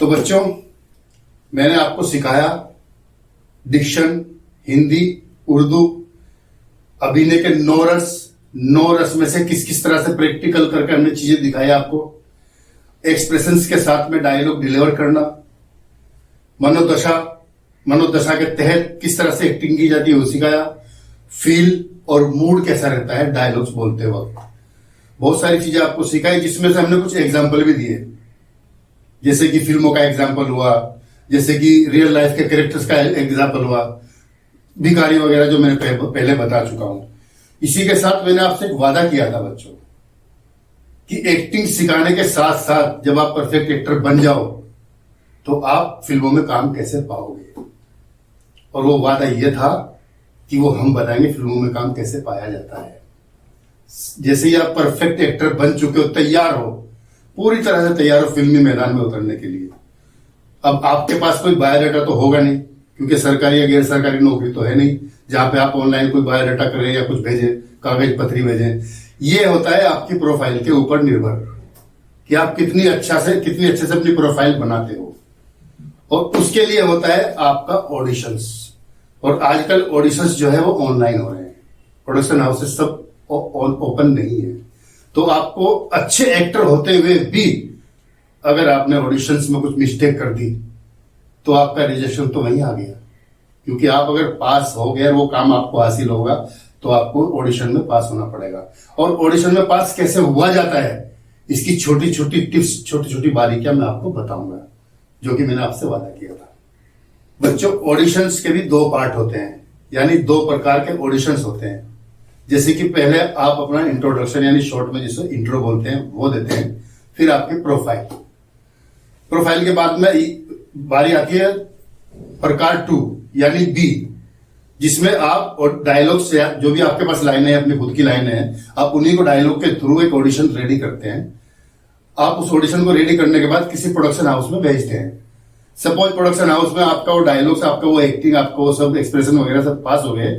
तो बच्चों, मैंने आपको सिखाया डिक्शन, हिंदी, उर्दू, अभिनय के 9 रस में से किस किस तरह से प्रैक्टिकल करके हमने चीजें दिखाई आपको। एक्सप्रेशंस के साथ में डायलॉग डिलीवर करना, मनोदशा के तहत किस तरह से एक्टिंग की जाती है वो सिखाया। फील और मूड कैसा रहता है डायलॉग्स बोलते वक्त, बहुत सारी चीजें आपको सिखाई, जिसमें से हमने कुछ एग्जाम्पल भी दिए, जैसे कि फिल्मों का एग्जाम्पल हुआ, जैसे कि रियल लाइफ के कैरेक्टर्स का एग्जाम्पल हुआ, भिखारी वगैरह जो मैंने पहले बता चुका हूं। इसी के साथ मैंने आपसे एक वादा किया था बच्चों कि एक्टिंग सिखाने के साथ साथ जब आप परफेक्ट एक्टर बन जाओ तो आप फिल्मों में काम कैसे पाओगे। और वो वादा ये था कि वो हम बताएंगे फिल्मों में काम कैसे पाया जाता है। जैसे ही आप परफेक्ट एक्टर बन चुके हो, तैयार हो, पूरी तरह से तैयार हो फिल्मी मैदान में उतरने के लिए। अब आपके पास कोई बायोडाटा तो होगा नहीं, क्योंकि सरकारी या गैर सरकारी नौकरी तो है नहीं जहां पे आप ऑनलाइन कोई बायोडाटा करें या कुछ भेजें, कागज पत्री भेजें। ये होता है आपकी प्रोफाइल के ऊपर निर्भर कि आप कितनी अच्छे से अपनी प्रोफाइल बनाते हो। और उसके लिए होता है आपका ऑडिशंस, और आजकल ऑडिशंस जो है वो ऑनलाइन हो रहे हैं, प्रोडक्शन हाउसेस सब ओपन नहीं है। तो आपको अच्छे एक्टर होते हुए भी अगर आपने ऑडिशंस में कुछ मिस्टेक कर दी तो आपका रिजेक्शन तो वहीं आ गया, क्योंकि आप अगर पास हो गए, वो काम आपको हासिल होगा, तो आपको ऑडिशन में पास होना पड़ेगा। और ऑडिशन में पास कैसे हुआ जाता है, इसकी छोटी छोटी टिप्स, छोटी छोटी बारीकियां मैं आपको बताऊंगा, जो कि मैंने आपसे वादा किया था। बच्चों, ऑडिशंस के भी 2 पार्ट होते हैं, यानी 2 प्रकार के ऑडिशंस होते हैं। जैसे कि पहले आप अपना इंट्रोडक्शन यानी शॉर्ट में जिसे इंट्रो बोलते हैं वो देते हैं, फिर आपकी प्रोफाइल के बाद में बारी आती है प्रकार 2 यानी बी, जिसमें आप और डायलॉग से जो भी आपके पास लाइनें हैं, अपनी खुद की लाइनें हैं, आप उन्हीं को डायलॉग के थ्रू एक ऑडिशन रेडी करते हैं। आप उस ऑडिशन को रेडी करने के बाद किसी प्रोडक्शन हाउस में भेजते हैं। सपोज प्रोडक्शन हाउस में आपका वो डायलॉग्स, आपका वो एक्टिंग, आपको वो सब एक्सप्रेशन वगैरह सब पास हो गए।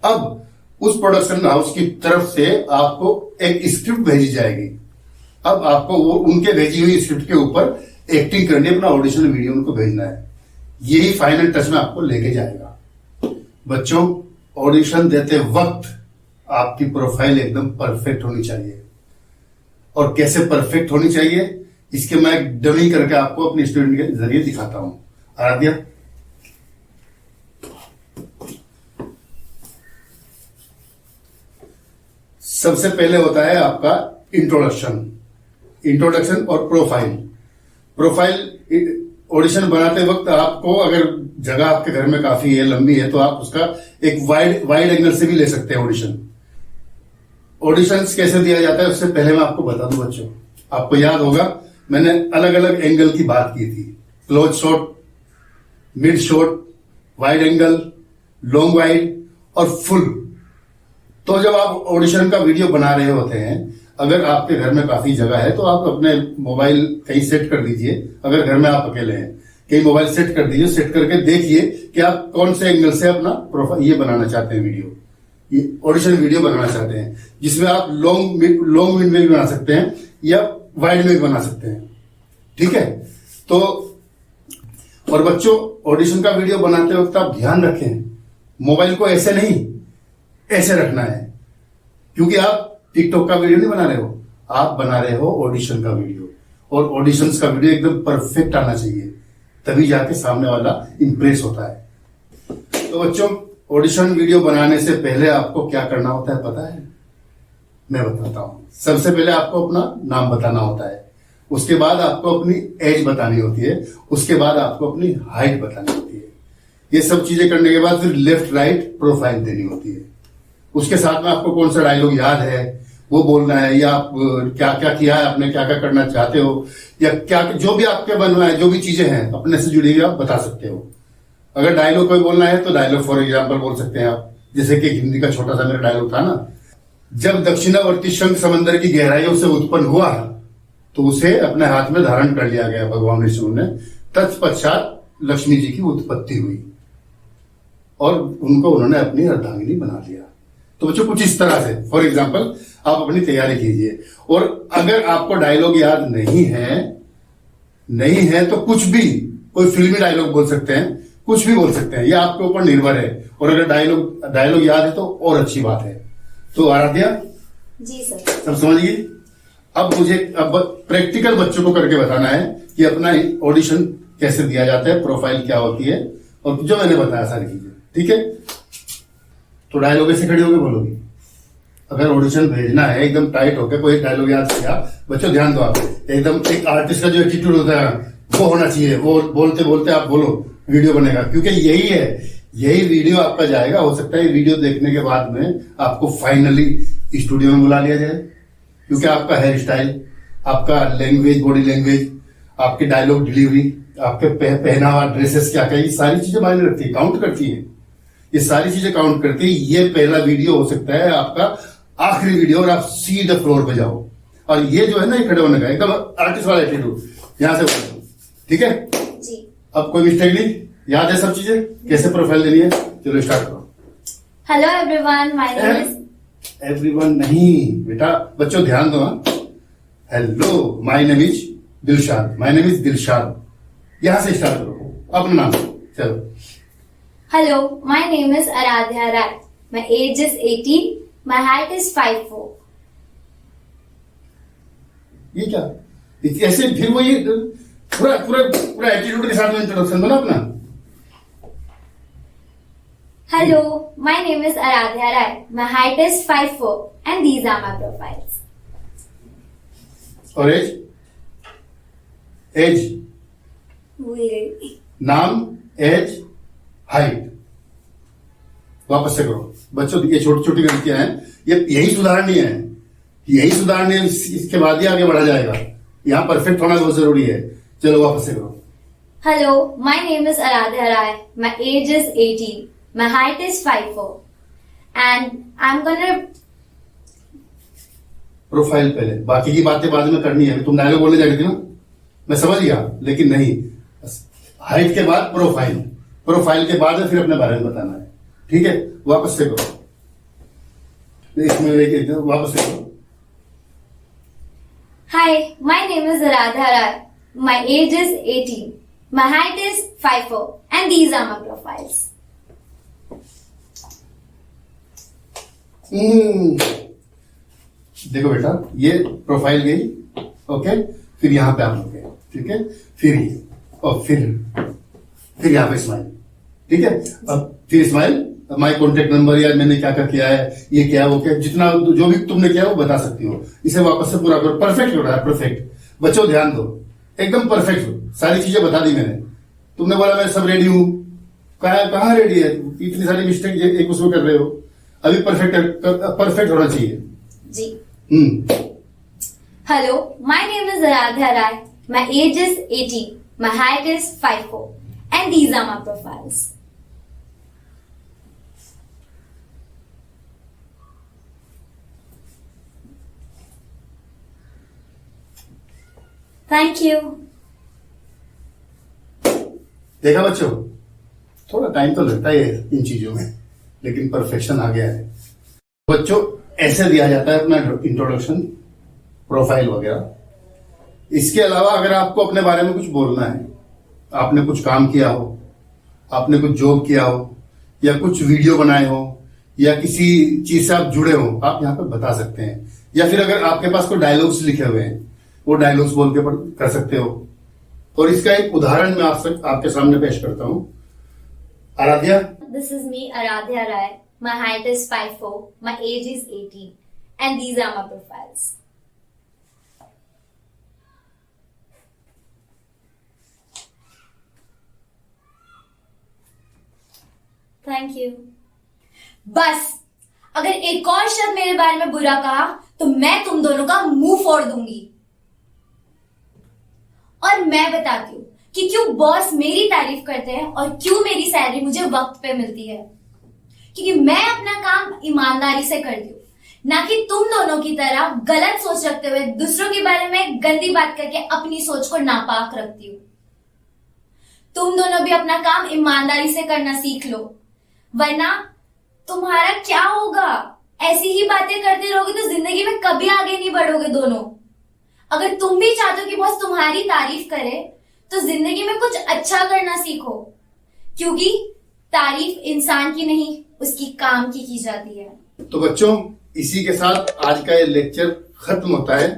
अब उस प्रोडक्शन हाउस की तरफ से आपको एक स्क्रिप्ट भेजी जाएगी। अब आपको वो उनके भेजी हुई स्क्रिप्ट के ऊपर एक्टिंग करनी, अपना ऑडिशन वीडियो उनको भेजना है। यही फाइनल टच में आपको लेके जाएगा। बच्चों, ऑडिशन देते वक्त आपकी प्रोफाइल एकदम परफेक्ट होनी चाहिए। और कैसे परफेक्ट होनी चाहिए, इसके मैं एक डमी करके आपको अपने स्टूडेंट के जरिए दिखाता हूं। आराध्या, सबसे पहले होता है आपका इंट्रोडक्शन और प्रोफाइल ऑडिशन बनाते वक्त आपको अगर जगह आपके घर में काफी है, लंबी है, तो आप उसका एक वाइड एंगल से भी ले सकते हैं ऑडिशंस कैसे दिया जाता है उससे पहले मैं आपको बता दूं बच्चों, आपको याद होगा मैंने अलग अलग एंगल की बात की थी। Close shot, mid shot, wide angle, long wide और फुल। तो जब आप ऑडिशन का वीडियो बना रहे होते हैं, अगर आपके घर में काफी जगह है तो आप अपने मोबाइल कहीं सेट कर दीजिए। अगर घर में आप अकेले हैं, कहीं मोबाइल सेट कर दीजिए। सेट करके देखिए कि आप कौन से एंगल से अपना प्रोफाइल ये बनाना चाहते हैं, वीडियो, ये ऑडिशन वीडियो बनाना चाहते हैं, जिसमें आप लॉन्ग विंड में भी बना सकते हैं या वाइड में भी बना सकते हैं। ठीक है। तो और बच्चों, ऑडिशन का वीडियो बनाते वक्त आप ध्यान रखें, मोबाइल को ऐसे नहीं, ऐसे रखना है, क्योंकि आप टिकटॉक का वीडियो नहीं बना रहे हो, आप बना रहे हो ऑडिशन का वीडियो। और ऑडिशंस का वीडियो एकदम परफेक्ट आना चाहिए, तभी जाके सामने वाला इंप्रेस होता है। तो बच्चों, ऑडिशन वीडियो बनाने से पहले आपको क्या करना होता है पता है? मैं बताता हूं। सबसे पहले आपको अपना नाम बताना होता है, उसके बाद आपको अपनी एज बतानी होती है, उसके बाद आपको अपनी हाइट बतानी होती है। ये सब चीजें करने के बाद फिर लेफ्ट राइट प्रोफाइल देनी होती है। उसके साथ में आपको कौन सा डायलॉग याद है वो बोलना है, या आप क्या क्या किया है, आपने क्या क्या करना चाहते हो, या क्या जो भी आपके मन में है, जो भी चीजें हैं अपने से जुड़ी हुई आप बता सकते हो। अगर डायलॉग कोई बोलना है तो डायलॉग फॉर एग्जाम्पल बोल सकते हैं आप। जैसे कि हिंदी का छोटा सा मेरा डायलॉग था ना, जब दक्षिणावर्ती शंख समंदर की गहराइयों से उत्पन्न हुआ तो उसे अपने हाथ में धारण कर लिया गया भगवान विष्णु ने। तत्पश्चात लक्ष्मी जी की उत्पत्ति हुई और उनको उन्होंने अपनी अर्धांगिनी बना लिया। तो बच्चों, कुछ इस तरह से फॉर एग्जाम्पल आप अपनी तैयारी कीजिए। और अगर आपको डायलॉग याद नहीं है नहीं है तो कुछ भी, कोई फिल्मी डायलॉग बोल सकते हैं, कुछ भी बोल सकते हैं, ये आपके ऊपर निर्भर है। और अगर डायलॉग याद है तो और अच्छी बात है। तो आराध्या जी सर। सब समझ गई। अब मुझे प्रैक्टिकल बच्चों को करके बताना है कि अपना ऑडिशन कैसे दिया जाता है, प्रोफाइल क्या होती है, और जो मैंने बताया सारी चीजें, ठीक है। तो डायलॉग ऐसे खड़े होकर बोलोगी। अगर ऑडिशन भेजना है एकदम टाइट होकर, कोई डायलॉग याद किया, बच्चों ध्यान दो, आप एकदम एक आर्टिस्ट का जो एटीट्यूड होता है वो होना चाहिए। वो बोलते बोलते आप बोलो, वीडियो बनेगा, क्योंकि यही वीडियो आपका जाएगा। हो सकता है वीडियो देखने के बाद में आपको फाइनली स्टूडियो में बुला लिया जाए, क्योंकि आपका हेयर स्टाइल, आपका लैंग्वेज, बॉडी लैंग्वेज, आपकी डायलॉग डिलीवरी, आपके पहनावा, ड्रेसेस क्या क्या, ये सारी चीजें मायने रखती है, काउंट करती है। ये सारी चीजें काउंट करती है। ये पहला वीडियो हो सकता है आपका आखिरी वीडियो, और आप सीधे फ्लोर पे जाओ। और ये जो है ना, ये खड़े होने का एकदम आर्टिस्ट वाला एटीट्यूड, यहां से बोलो, ठीक है जी। अब कोई मिस्टेक नहीं, याद है सब चीजें, कैसे प्रोफाइल देनी है। चलो स्टार्ट करो। Hello everyone, my name is. Everyone नहीं बेटा, बच्चों ध्यान दो। Hello, my name is Dilshad, my name is Dilshad, यहां से स्टार्ट करो अपना नाम। चलो। Hello, my name is Aaradhya Rai, my age is 18, my height is 5'4". ये क्या, ऐसे फिर वो ये पूरा पूरा पूरा एटीट्यूड के साथ में इंट्रोडक्शन दो ना अपना। Hello, my name is Aaradhya Rai, my height is 5'4", and these are my profiles. और एज भूल गई। नाम, एज, हाइट, वापस से करो। बच्चों ये छोटी छोटी गलतियां हैं, ये यही सुधारनी है, यही सुधारनी है, इसके बाद ही आगे बढ़ा जाएगा। यहाँ परफेक्ट होना बहुत जरूरी है। चलो वापस से करो। Hello, my name is Aaradhya Rai, my age is 18, my height is 5'4", and I am gonna. Profile पहले, बाकी की बातें बाद में करनी है। तुम डायलॉग बोलने जा रही थी ना, मैं समझ गया, लेकिन नहीं, हाइट के बाद प्रोफाइल, प्रोफाइल के बाद फिर अपने बारे में बताना है, ठीक है। वापस से करो, इसमें वापस से करो। Hi, my name is Aaradhya Rai, my age is 18, my height is 5'4", and these are my profiles. देखो बेटा, ये प्रोफाइल गई, ओके, फिर यहां पे आप लोग, ठीक है, फिर ये, और फिर यहां पे स्माइल, ठीक है। अब फिर स्माइल, माय कॉन्टेक्ट नंबर, या मैंने क्या क्या किया है, ये क्या वो क्या, जितना जो भी तुमने किया वो बता सकती हो। इसे वापस से पूरा करो। परफेक्ट हो रहा है, परफेक्ट। बच्चों ध्यान दो, एकदम परफेक्ट हो। सारी चीजें बता दी मैंने। तुमने बोला मैं सब रेडी हूं, कहाँ रेडी है, इतनी सारी मिस्टेक एक उसमें कर रहे हो। अभी परफेक्ट होना चाहिए जी। हम्म। Hello, my name is Aaradhya Rai, my age is 18, my height is 5'4", and these are my profiles. Thank you. देखा बच्चों, थोड़ा टाइम तो लगता है इन चीजों में, लेकिन परफेक्शन आ गया है। बच्चों ऐसे दिया जाता है अपना इंट्रोडक्शन, प्रोफाइल वगैरह। इसके अलावा अगर आपको अपने बारे में कुछ बोलना है, आपने कुछ काम किया हो, आपने कुछ जॉब किया हो, या कुछ वीडियो बनाए हो, या किसी चीज से आप जुड़े हो, आप यहाँ पे बता सकते हैं। या फिर अगर आपके पास कोई डायलॉग्स लिखे हुए हैं, वो डायलॉग्स बोल के कर सकते हो। और इसका एक उदाहरण मैं आपके सामने पेश करता हूं। Aaradhya, this is me Aaradhya Rai, my height is 5'4", my age is 18, and these are my profiles. Thank you. बस अगर एक और शब्द मेरे बारे में बुरा कहा तो मैं तुम दोनों का मुंह फोड़ दूंगी। और मैं बताती हूँ कि क्यों बॉस मेरी तारीफ करते हैं और क्यों मेरी सैलरी मुझे वक्त पे मिलती है। क्योंकि मैं अपना काम ईमानदारी से करती हूँ, ना कि तुम दोनों की तरह गलत सोच रखते हुए दूसरों के बारे में गंदी बात करके अपनी सोच को नापाक रखती हूँ। तुम दोनों भी अपना काम ईमानदारी से करना सीख लो, वरना तुम्हारा क्या होगा। ऐसी ही बातें करते रहोगे तो जिंदगी में कभी आगे नहीं बढ़ोगे दोनों। अगर तुम भी चाहते हो कि बॉस तुम्हारी तारीफ करे तो जिंदगी में कुछ अच्छा करना सीखो, क्योंकि तारीफ इंसान की नहीं उसकी काम की जाती है। तो बच्चों, इसी के साथ आज का ये लेक्चर खत्म होता है।